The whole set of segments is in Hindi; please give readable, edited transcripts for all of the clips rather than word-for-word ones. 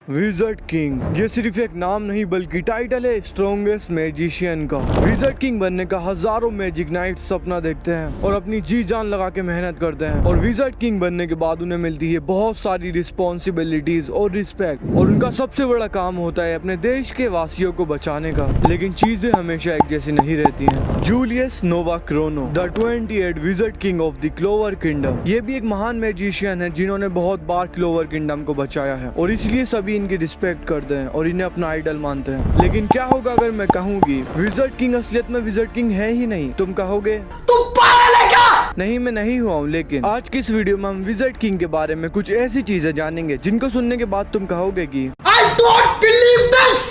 विज़र्ड किंग ये सिर्फ एक नाम नहीं बल्कि टाइटल है स्ट्रॉन्गेस्ट मैजिशियन का। विज़र्ड किंग बनने का हजारों मैजिक नाइट्स सपना देखते हैं और अपनी जी जान लगा के मेहनत करते हैं। और विज़र्ड किंग बनने के बाद उन्हें मिलती है बहुत सारी रिस्पॉन्सिबिलिटीज और रिस्पेक्ट, और उनका सबसे बड़ा काम होता है अपने देश के वासियों को बचाने का। लेकिन चीजें हमेशा एक जैसी नहीं रहती हैं। Julius Nova Chrono, the 28 wizard king of the clover kingdom, ये भी एक महान मैजिशियन है जिन्होंने बहुत बार क्लोवर किंगडम को बचाया है, और इसलिए सभी इनकी रिस्पेक्ट करते हैं और इन्हें अपना आइडल मानते हैं। लेकिन क्या होगा अगर मैं कहूँगी विज़र्ड किंग असलियत में विज़र्ड किंग है ही नहीं? तुम कहोगे तुम पागल है क्या? नहीं, मैं नहीं हुआ हूँ। लेकिन आज की इस वीडियो में हम विज़र्ड किंग के बारे में कुछ ऐसी चीजें जानेंगे जिनको सुनने के बाद तुम कहोगे कि I don't believe this!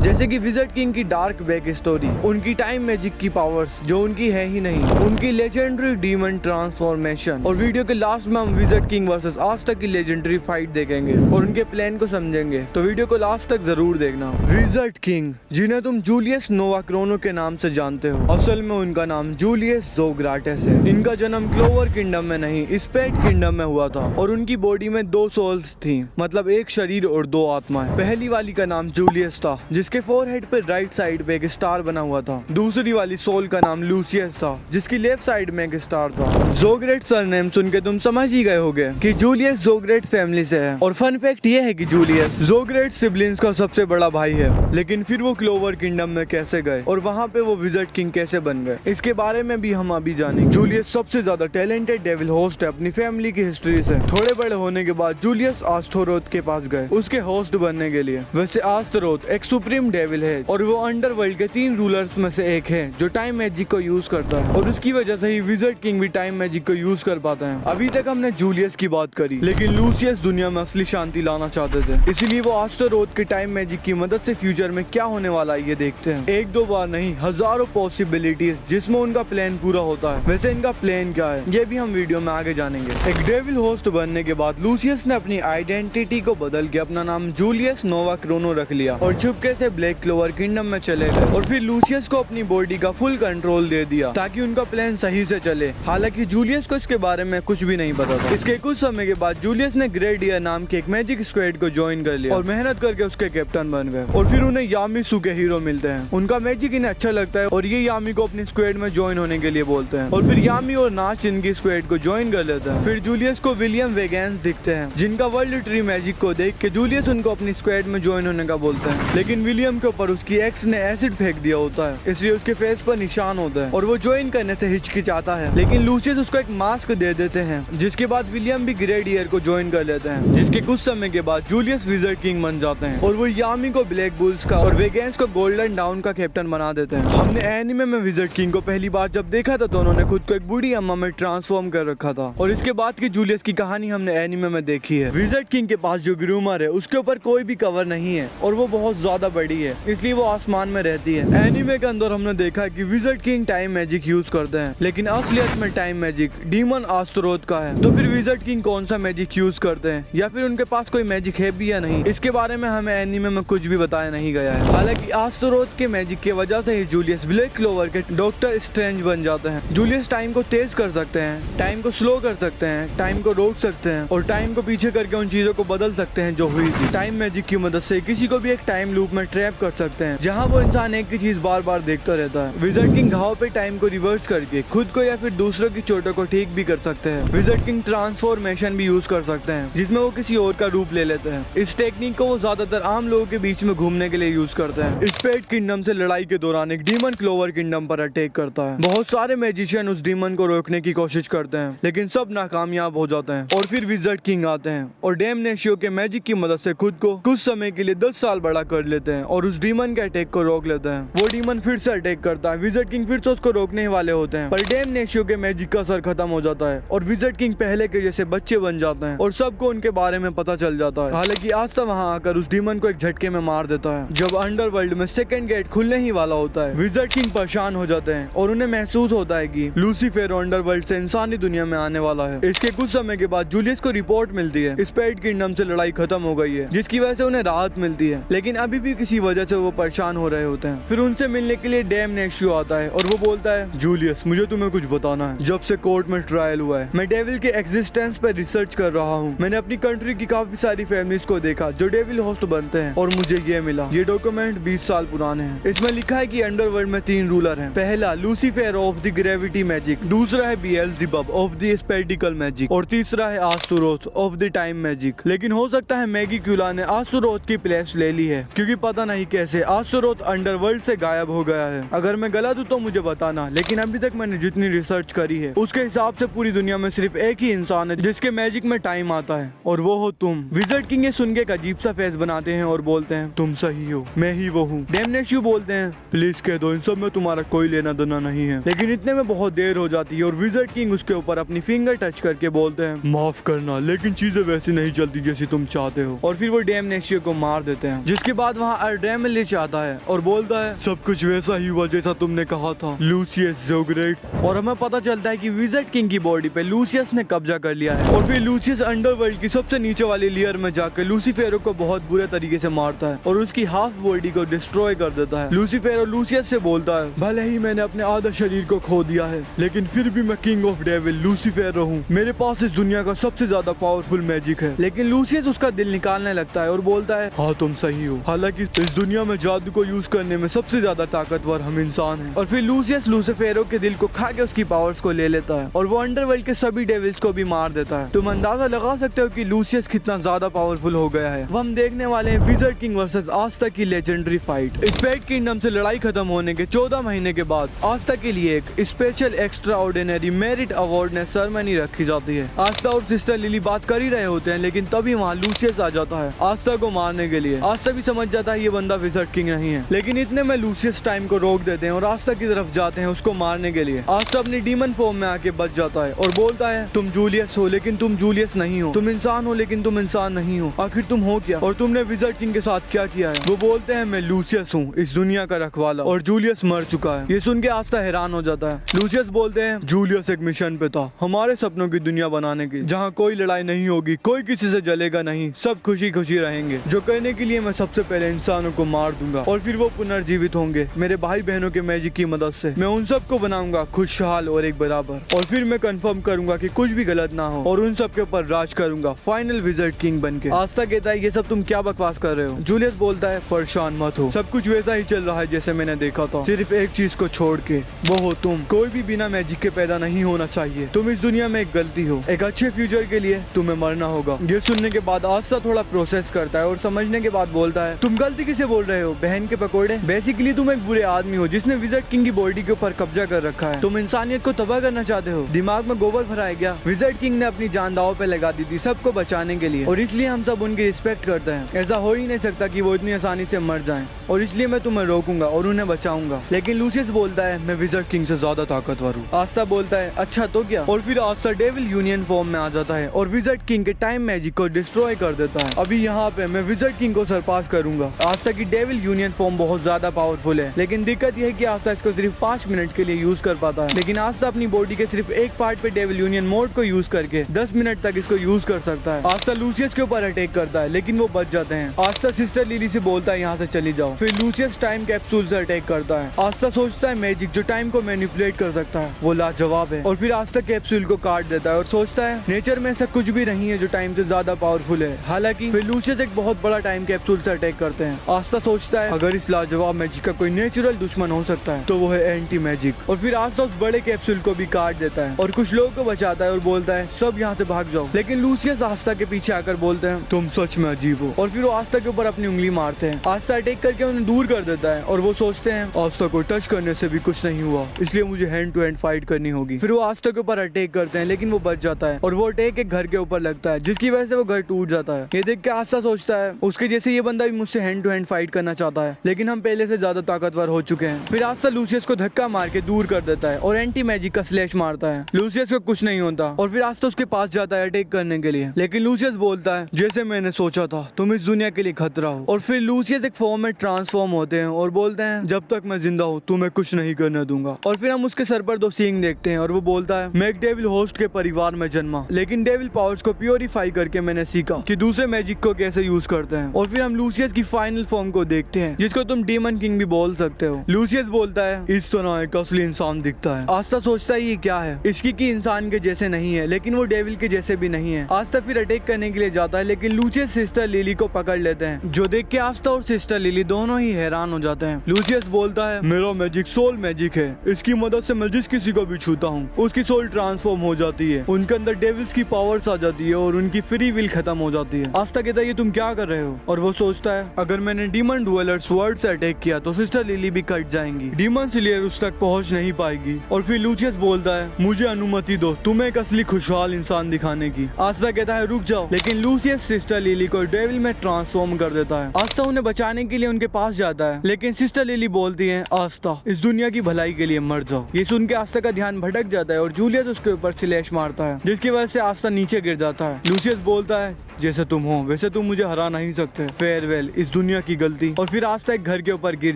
जैसे कि विज़र्ड किंग की डार्क बैक स्टोरी, उनकी टाइम मैजिक की पावर्स जो उनकी है ही नहीं, उनकी लेजेंडरी डीमन ट्रांसफॉर्मेशन, और वीडियो के लास्ट में हम विज़र्ड किंग वर्सेस आज तक की लेजेंडरी फाइट देखेंगे और उनके प्लान को समझेंगे। तो वीडियो को लास्ट तक जरूर देखना। विज़र्ड किंग जिन्हें तुम जूलियस नोवा क्रोनो के नाम से जानते हो, असल में उनका नाम जूलियस ज़ोग्राटेस है। इनका जन्म क्लोवर किंगडम में नहीं स्पेड किंगडम में हुआ था, और उनकी बॉडी में 2 सोल्स थी, मतलब एक शरीर और 2 आत्माएं। पहली वाली का नाम जूलियस था जिसके फोरहेड पे राइट साइड पे एक स्टार बना हुआ था। दूसरी वाली सोल का नाम लूसियस था जिसकी लेफ्ट साइड में एक स्टार था। जोग्रेट सरनेम सुन के तुम समझ ही गए होगे कि जूलियस जोग्रेट फैमिली से है। और फन फैक्ट ये है कि जूलियस जोग्रेट सिबलिंग्स का सबसे बड़ा भाई है। लेकिन फिर वो क्लोवर किंगडम में कैसे गए और वहाँ पे वो विज़र्ड किंग कैसे बन गए, इसके बारे में भी हम अभी जानेंगे। जूलियस सबसे ज्यादा टैलेंटेड डेविल होस्ट है अपनी फैमिली की हिस्ट्री से। थोड़े बड़े होने के बाद जूलियस आस्थरोथ के पास गए उसके होस्ट बनने के लिए। वैसे आस्थरोथ एक सुप्रीम डेविल है और वो अंडरवर्ल्ड के 3 रूलर्स में से एक है जो टाइम मैजिक को यूज करता है, और उसकी वजह से ही विज़र्ड किंग भी टाइम मैजिक को यूज कर पाता है। अभी तक हमने जूलियस की बात करी, लेकिन लूसियस दुनिया में असली शांति लाना चाहते थे, इसीलिए वो आस्थरोथ के टाइम मैजिक की मदद से फ्यूचर में क्या होने वाला है ये देखते हैं। 1-2 बार नहीं, हजारों पॉसिबिलिटीज जिसमें उनका प्लान पूरा होता है। वैसे इनका प्लान क्या है ये भी हम वीडियो में आगे जानेंगे। एक डेविल होस्ट बनने के बाद लूसियस ने अपनी आइडेंटिटी को बदल के अपना नाम जूलियस नोवा क्रोनो रख लिया और चुपके से ब्लैक क्लोवर किंगडम में चले गए, और फिर लूसियस को अपनी बॉडी का फुल कंट्रोल दे दिया ताकि उनका प्लान सही से चले। हालांकि जूलियस को इसके बारे में कुछ भी नहीं पता था। इसके कुछ समय के बाद जूलियस ने ग्रेडियर नाम के एक मैजिक स्क्वाड को ज्वाइन कर लिया और मेहनत करके उसके कैप्टन बन गए। और फिर उन्हें यामिसू के हीरो मिलते हैं। उनका मैजिक इन्हें अच्छा लगता है और ये यामी को अपनी स्क्वाड में ज्वाइन होने के लिए बोलते हैं, और फिर यामी और नाच इनकी स्क्वाड को ज्वाइन कर लेते हैं। फिर जूलियस को विलियम वेगेंस दिखते हैं जिनका वर्ल्ड ट्री मैजिक को देख के जूलियस उनको अपनी स्क्वाड में ज्वाइन होने का बोलते हैं। लेकिन विलियम के ऊपर उसकी एक्स ने एसिड फेंक दिया होता है, इसलिए उसके फेस पर निशान होता है और वो ज्वाइन करने से हिचकिचाता है। लेकिन लूसियस उसको एक मास्क दे देते हैं, जिसके बाद विलियम भी ग्रेडियर को ज्वाइन कर लेते हैं। जिसके कुछ समय के बाद जूलियस विज़र्ड किंग बन जाते हैं और वो यामी को ब्लैक बुल्स का और वेगेंस को गोल्डन डाउन का कैप्टन बना देते हैं। हमने एनिमे में विज़र्ड किंग को पहली बार जब देखा था तो उन्होंने खुद को एक बूढ़ी अम्मा में ट्रांसफॉर्म कर रखा था, और इसके बाद की जूलियस की कहानी हमने एनिमे में देखी है। विज़र्ड किंग के पास जो ग्रूमर है उसके ऊपर कोई भी कवर नहीं है और वो बहुत ज्यादा बड़ी है, इसलिए वो आसमान में रहती है। एनिमे के अंदर हमने देखा है कि wizard king time magic use करते हैं, लेकिन असलियत में टाइम मैजिक डीमन आस्थरोथ का है। तो फिर विज़र्ड किंग कौन सा मैजिक यूज करते हैं या फिर उनके पास कोई मैजिक है भी या नहीं, इसके बारे में हमें एनिमे में कुछ भी बताया नहीं गया है। हालांकि आस्थरोथ के मैजिक की वजह से ही जूलियस ब्लैक क्लोवर के डॉक्टर स्ट्रेंज बन जाते हैं। जूलियस टाइम को तेज कर सकते हैं, टाइम को स्लो कर सकते हैं, टाइम को रोक सकते हैं और टाइम को पीछे करके उन चीजों को बदल सकते हैं जो हुई थी। टाइम मैजिक की मदद से किसी को भी एक टाइम लूप में ट्रैप कर सकते हैं जहाँ वो इंसान एक ही चीज बार बार देखता रहता है। विज़र्ड किंग घाव पे टाइम को रिवर्स करके खुद को या फिर दूसरों की चोटों को ठीक भी कर सकते हैं। विज़र्ड किंग ट्रांसफॉर्मेशन भी यूज कर सकते हैं जिसमें वो किसी और का रूप ले लेते हैं। इस टेक्निक को वो ज्यादातर आम लोगों के बीच में घूमने के लिए यूज करते हैं। स्पेड किंगडम से लड़ाई के दौरान एक डीमन क्लोवर किंगडम पर अटैक करता है। बहुत सारे मैजिशियन उस डीमन को रोकने की कोशिश करते हैं, लेकिन सब नाकामयाब हो जाते हैं। और फिर विज़र्ड किंग आते हैं और डैमनेशियो के मैजिक की मदद से खुद को कुछ समय के लिए 10 साल बड़ा कर लेते हैं और उस डीमन के अटैक को रोक लेते हैं। वो डीमन फिर से अटैक करता है। विज़र्ड किंग फिर से उसको रोकने ही वाले होते हैं, पर डैमनेशियो के मैजिक का असर खत्म हो जाता है और विज़र्ड किंग पहले के जैसे बच्चे बन जाते हैं और सबको उनके बारे में पता चल जाता है। हालांकि आस्था वहां आकर उस डीमन को एक झटके में मार देता है। जब अंडरवर्ल्ड में सेकंड गेट खुलने ही वाला होता है, विज़र्ड किंग परेशान हो जाते हैं और उन्हें महसूस होता है कि लूसीफर अंडरवर्ल्ड से इंसानी दुनिया में आने वाला है। इसके कुछ समय के बाद जूलियस को रिपोर्ट मिलती है स्पेड किंगडम से लड़ाई खत्म हो गई है, जिसकी वजह से उन्हें राहत मिलती है। लेकिन अभी भी किसी की वजह से वो परेशान हो रहे होते हैं। फिर उनसे मिलने के लिए डैमनेशियो आता है और वो बोलता है, जूलियस मुझे तुम्हें कुछ बताना है। जब से कोर्ट में ट्रायल हुआ है मैं डेविल के एग्जिस्टेंस पर रिसर्च कर रहा हूँ। मैंने अपनी कंट्री की काफी सारी फैमिलीज को देखा जो डेविल होस्ट बनते हैं और मुझे ये मिला। ये डॉक्यूमेंट 20 साल पुराने हैं। इसमें लिखा है कि अंडरवर्ल्ड में 3 रूलर हैं। पहला Lucifer of the gravity magic, दूसरा है बेएल्ज़ेबब ऑफ द स्पेक्टिकल मैजिक और तीसरा है आस्तुरोथ ऑफ द टाइम मैजिक। लेकिन हो सकता है मैगी क्यूला ने आस्तुरोथ की प्लेस ले ली है, क्योंकि पता नहीं कैसे आस्तुरोथ अंडरवर्ल्ड से गायब हो गया है। अगर मैं गलत हूँ तो मुझे बताना, लेकिन अभी तक मैंने जितनी रिसर्च करी है उसके हिसाब से पूरी दुनिया में सिर्फ एक ही इंसान है जिसके मैजिक में टाइम आता है, और वो हो तुम। विज़र्ड किंग ये सुन के एक अजीब सा फेस बनाते हैं और बोलते हैं, तुम सही हो, मैं ही वो हूँ। डैमनेशियो बोलते हैं, प्लीज कह दो इन सब में तुम्हारा कोई लेना देना नहीं है। लेकिन इतने में बहुत देर हो जाती है और विज़र्ड किंग उसके ऊपर अपनी फिंगर टच करके बोलते हैं, माफ करना लेकिन चीजें वैसी नहीं चलती जैसी तुम चाहते हो। और फिर वो डैमनेशियो को मार देते हैं। जिसके बाद वहाँ अर्डेमिलिच आता है और बोलता है, सब कुछ वैसा ही हुआ जैसा तुमने कहा था लूसियस ज़ोग्रेट्स। और हमें पता चलता है कि विज़र्ड किंग की बॉडी पे लूसियस ने कब्जा कर लिया है। और फिर लूसियस अंडरवर्ल्ड की सबसे नीचे वाली लेयर में जाकर लूसीफेरो को बहुत बुरे तरीके से मारता है और उसकी हाफ बॉडी को डिस्ट्रॉय कर देता है। लूसीफेरो लूसियस से बोलता है, भले ही मैंने अपने आधा शरीर को खो दिया है लेकिन फिर भी मैं किंग ऑफ डेविल लूसीफेरो हूँ। मेरे पास इस दुनिया का सबसे ज्यादा पावरफुल मैजिक है। लेकिन लूसियस उसका दिल निकालने लगता है और बोलता है, हाँ तुम सही हो, हालांकि इस दुनिया में जादू को यूज करने में सबसे ज्यादा ताकतवर हम इंसान हैं। और फिर लूसियस लूसीफेरो के दिल को खा के उसकी पावर्स को ले लेता है और वो अंडरवर्ल्ड के सभी डेविल्स को भी मार देता है। तुम अंदाजा लगा सकते हो कि लूसियस कितना ज्यादा पावरफुल हो गया है। वो हम देखने वाले हैं विज़र्ड किंग वर्सेस आस्था की लेजेंडरी फाइट। स्पेड किंगडम से लड़ाई खत्म होने के 14 महीने के बाद आस्था के लिए एक स्पेशल एक्स्ट्रा ऑर्डिनरी मेरिट अवार्डनेस सेरेमनी रखी जाती है। आस्था और सिस्टर लिली बात कर ही रहे होते हैं, लेकिन तभी वहाँ लूसियस आ जाता है आस्था को मारने के लिए। आस्था भी समझ जाता है ये बंदा विज़र्ड किंग नहीं है, लेकिन इतने में लूसियस टाइम को रोक देते हैं और आस्था की तरफ जाते हैं उसको मारने के लिए। आस्था अपनी डीमन फॉर्म में आके बच जाता है और बोलता है, तुम जूलियस हो लेकिन तुम जूलियस नहीं हो, तुम इंसान हो लेकिन तुम इंसान नहीं हो, आखिर तुम हो क्या और तुमने विज़र्ड किंग के साथ क्या किया है। वो बोलते हैं, मैं लूसियस हूँ, इस दुनिया का रखवाला, और जूलियस मर चुका है। ये सुन के आस्था हैरान हो जाता है। लूसियस बोलते हैं, जूलियस एक मिशन पे था हमारे सपनों की दुनिया बनाने की, जहाँ कोई लड़ाई नहीं होगी, कोई किसी से जलेगा नहीं, सब खुशी खुशी रहेंगे, जो करने के लिए मैं सबसे पहले इंसानों को मार दूंगा और फिर वो पुनर्जीवित होंगे मेरे भाई बहनों के मैजिक की मदद से। मैं उन सबको बनाऊंगा खुशहाल और एक बराबर, और फिर मैं कंफर्म करूंगा कि कुछ भी गलत ना हो और उन सब के ऊपर राज करूंगा फाइनल विज़र्ड किंग बनके। आस्था कहता है, ये सब तुम क्या बकवास कर रहे हो। जूलियस बोलता है, परेशान मत हो, सब कुछ वैसा ही चल रहा है जैसे मैंने देखा था, सिर्फ एक चीज को छोड़ के, वो हो तुम। कोई भी बिना मैजिक के पैदा नहीं होना चाहिए, तुम इस दुनिया में एक गलती हो, एक अच्छे फ्यूचर के लिए तुम्हें मरना होगा। ये सुनने के बाद आस्था थोड़ा प्रोसेस करता है और समझने के बाद बोलता है, तुम गलती किसे बोल रहे हो, बहन के पकोड़े। बेसिकली तुम एक बुरे आदमी हो जिसने विज़र्ड किंग की बॉडी के ऊपर कब्जा कर रखा है। तुम इंसानियत को तबाह करना चाहते हो, दिमाग में गोबर भरा है क्या। विज़र्ड किंग ने अपनी जान दांव पे लगा दी थी सबको बचाने के लिए, और इसलिए हम सब उनकी रिस्पेक्ट करते हैं। ऐसा हो ही नहीं सकता कि वो इतनी आसानी से मर जाएं, और इसलिए मैं तुम्हें रोकूंगा और उन्हें बचाऊंगा। लेकिन लूसियस बोलता है, मैं विज़र्ड किंग से ज्यादा ताकतवर हूँ। आस्था बोलता है, अच्छा तो क्या। और फिर आस्था डेविल यूनियन फॉर्म में आ जाता है और विज़र्ड किंग के टाइम मैजिक को डिस्ट्रॉय कर देता है। अभी यहाँ पे मैं विज़र्ड किंग को सरपास करूंगा। आस्था की डेविल यूनियन फॉर्म बहुत ज्यादा पावरफुल है, लेकिन दिक्कत यह है कि आस्था इसको सिर्फ 5 मिनट के लिए यूज कर पाता है। लेकिन आस्था अपनी बॉडी के सिर्फ एक पार्ट पे डेविल यूनियन मोड को यूज करके 10 मिनट तक इसको यूज कर सकता है। आस्था लूसियस के ऊपर अटैक करता है, लेकिन वो बच जाते हैं। आस्था सिस्टर लिली से बोलता है, यहाँ से चली जाओ। फिर लूसियस टाइम कैप्सूल से अटैक करता है। आस्था सोचता है मैजिक जो टाइम को मैनिपुलेट कर सकता है वो लाजवाब है, और फिर आस्था कैप्सूल को काट देता है और सोचता है नेचर में ऐसा कुछ भी नहीं है जो टाइम से ज्यादा पावरफुल है। हालांकि फिर लूसियस एक बहुत बड़ा टाइम कैप्सूल से अटैक करते हैं। आस्था सोचता है अगर इस लाजवाब मैजिक का कोई नेचुरल दुश्मन हो सकता है तो वो है एंटी मैजिक, और फिर आस्था उस बड़े कैप्सूल को भी काट देता है और कुछ लोगों को बचाता है और बोलता है सब यहाँ से भाग जाओ। लेकिन लूसियस आस्था के पीछे आकर बोलते हैं, तुम सच में अजीब हो, और फिर वो आस्था के ऊपर अपनी उंगली मारते हैं। आस्था अटैक करके उन्हें दूर कर देता है और वो सोचते हैं आस्था को टच करने से भी कुछ नहीं हुआ, इसलिए मुझे हैंड टू हैंड फाइट करनी होगी। फिर वो आस्था के ऊपर अटैक करते हैं, लेकिन वो बच जाता है और वो अटैक एक घर के ऊपर लगता है, जिसकी वजह से वो घर टूट जाता है। ये देख के आस्था सोचता है उसके जैसे ये बंदा भी मुझसे हैंड टू हैंड फाइट करना चाहता है, लेकिन हम पहले से ज्यादा ताकतवर हो चुके हैं। फिर आस्था लूसियस को धक्का मार के दूर कर देता है और एंटी मैजिक का स्लैश मारता है। लूसियस को कुछ नहीं होता और फिर आस्था उसके पास जाता है अटैक करने के लिए, लेकिन लूसियस बोलता है जैसे मैंने सोचा था तुम इस दुनिया के लिए खतरा हो। और फिर लूसियस एक फॉर्म में ट्रांसफॉर्म होते हैं और बोलते हैं जब तक मैं जिंदा हूँ तुम्हें कुछ नहीं करने दूंगा। और फिर हम उसके सर पर 2 सींग देखते हैं और वो बोलता है मैं एक डेविल होस्ट के परिवार में जन्मा, लेकिन डेविल पावर्स को प्योरीफाई करके मैंने सीखा कि दूसरे मैजिक को कैसे यूज करते हैं। और फिर हम लूसियस की फाइनल फाइनल फॉर्म को देखते हैं, जिसको तुम डीमन किंग भी बोल सकते हो। लूसियस बोलता है, इस तरह एक असली इंसान दिखता है। आस्था सोचता है ये क्या है, इसकी की इंसान के जैसे नहीं है, लेकिन वो डेविल के जैसे भी नहीं है। आस्था फिर अटैक करने के लिए जाता है, लेकिन लूसियस सिस्टर लिली को पकड़ लेते हैं, जो देख के आस्था और सिस्टर लिली दोनों ही हैरान हो जाते हैं। लूसियस बोलता है, मेरा मैजिक सोल मैजिक है, इसकी मदद से मैं जिस किसी को भी छूता हूँ उसकी सोल ट्रांसफॉर्म हो जाती है, उनके अंदर डेविल्स की पावर्स आ जाती है और उनकी फ्री विल खत्म हो जाती है। आस्था कहता है, ये तुम क्या कर रहे हो? और वो सोचता है, अगर मैंने डीमन डुएलर स्वॉर्ड से अटैक किया तो सिस्टर लिली भी कट जाएंगी, डीमन स्लेयर उस तक पहुंच नहीं पाएगी। और फिर लूसियस बोलता है, मुझे अनुमति दो तुम्हें एक असली खुशहाल इंसान दिखाने की। आस्था कहता है, रुक जाओ, लेकिन लूसियस सिस्टर लिली को डेविल में ट्रांसफॉर्म कर देता है। आस्था उन्हें बचाने के लिए उनके पास जाता है, लेकिन सिस्टर लिली बोलती है, आस्था इस दुनिया की भलाई के लिए मर जाओ। ये सुन के आस्था का ध्यान भटक जाता है और जूलियस उसके ऊपर स्लैश मारता है, जिसकी वजह से आस्था नीचे गिर जाता है। लूसियस बोलता है, जैसे तुम हो वैसे तुम मुझे हरा नहीं सकते, फेयरवेल इस दुनिया की गलती। और फिर आस्था एक घर के ऊपर गिर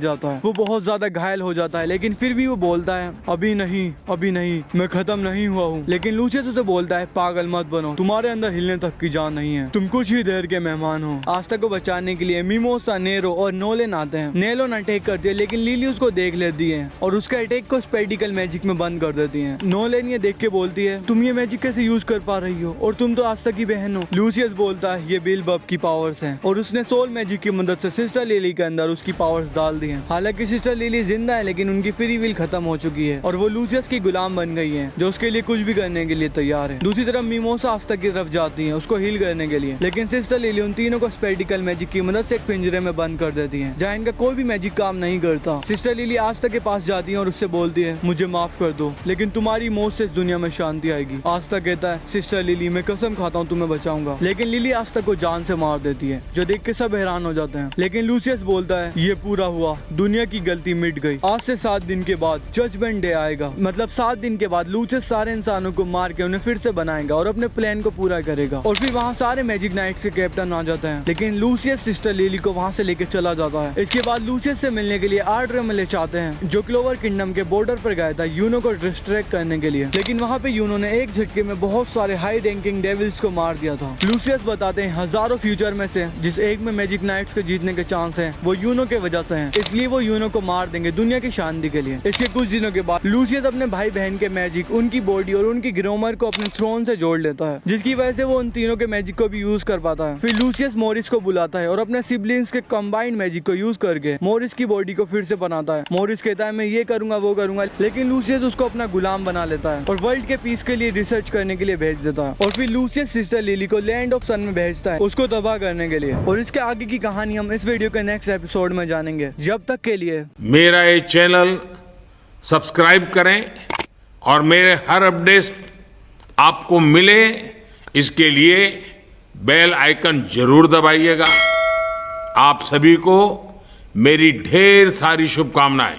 जाता है, वो बहुत ज्यादा घायल हो जाता है, लेकिन फिर भी वो बोलता है, अभी नहीं, मैं खत्म नहीं हुआ हूँ। लेकिन लूसियस उसे बोलता है, पागल मत बनो, तुम्हारे अंदर हिलने तक की जान नहीं है, तुम कुछ ही देर के मेहमान हो। आस्था को बचाने के लिए मिमोसा, नेरो और नोलेन आते हैं। नेलोन अटैक करती है, लेकिन लिली उसको देख लेती है और उसके अटैक को स्पेडिकल मैजिक में बंद कर देती है। नोलेन ये देख के बोलती है, तुम ये मैजिक कैसे यूज कर पा रही हो, और तुम तो आस्था की बहन हो। लूसियस बोलता है, ये बिलबब की पावर्स हैं और उसने सोल मैजिक की मदद से सिस्टर लिली के अंदर उसकी पावर्स डाल दी हैं। हालांकि सिस्टर लिली जिंदा है, लेकिन उनकी फ्री विल खत्म हो चुकी है और वो लूसियस की गुलाम बन गई है, जो उसके लिए कुछ भी करने के लिए तैयार है। दूसरी तरफ मिमोसा आस्था की तरफ जाती है उसको हील करने के लिए, लेकिन सिस्टर लिली उन तीनों को स्पेडिकल मैजिक की मदद से एक पिंजरे में बंद कर देती है, जहाँ इनका कोई भी मैजिक काम नहीं करता। सिस्टर लिली आस्था के पास जाती है और उससे बोलती है, मुझे माफ कर दो, लेकिन तुम्हारी मौत से इस दुनिया में शांति आएगी। आस्था कहता है, सिस्टर लिली मैं कसम खाता हूँ तुम्हें बचाऊंगा, लेकिन लिली आस्था को जान से मार देती है, जो देख के सब हैरान हो जाते हैं। लेकिन लूसियस बोलता है, ये पूरा हुआ, दुनिया की गलती मिट गई, आज से 7 दिन के बाद जजमेंट डे आएगा, मतलब 7 दिन के बाद लूसियस सारे इंसानों को मार के उन्हें फिर से बनाएगा और अपने प्लान को पूरा करेगा। और फिर वहाँ सारे मैजिक नाइट्स के कैप्टन आ जाते हैं, लेकिन लूसियस सिस्टर लिली को वहाँ से लेके चला जाता है। इसके बाद लूसियस से मिलने के लिए आर्टरेमले चाहते हैं, जो क्लोवर किंगडम के बॉर्डर पर गया था यूनो को डिस्ट्रैक्ट करने के लिए, लेकिन वहाँ पे यूनो ने एक झटके में बहुत सारे हाई रैंकिंग डेविल्स को मार दिया था। लूसियस बताते हैं, हजारों फ्यूचर में से जिस एक में मैजिक नाइट्स के जीतने के चांस हैं, वो यूनो के वजह से हैं, इसलिए वो यूनो को मार देंगे दुनिया की शांति के लिए। इसके कुछ दिनों के बाद लूसियस अपने भाई बहन के मैजिक, उनकी बॉडी और उनकी ग्रोमर को अपने थ्रोन से जोड़ लेता है, जिसकी वजह से वो उन तीनों के मैजिक को भी यूज कर पाता है। फिर लूसियस मोरिस को बुलाता है और अपने सिबलिंग्स के कंबाइंड मैजिक को यूज करके मोरिस की बॉडी को फिर से बनाता है। मोरिस कहता है, मैं ये करूंगा वो करूंगा, लेकिन लूसियस उसको अपना गुलाम बना लेता है और वर्ल्ड के पीस के लिए रिसर्च करने के लिए भेज देता है। और फिर लूसियस सिस्टर लिली को लैंड ऑफ सन में भेजता है उसको तबाह करने के लिए। और इसके आगे की कहानी हम इस वीडियो के नेक्स्ट एपिसोड में जानेंगे। जब तक के लिए मेरा ये चैनल सब्सक्राइब करें और मेरे हर अपडेट आपको मिले, इसके लिए बेल आइकन जरूर दबाइएगा। आप सभी को मेरी ढेर सारी शुभकामनाएं।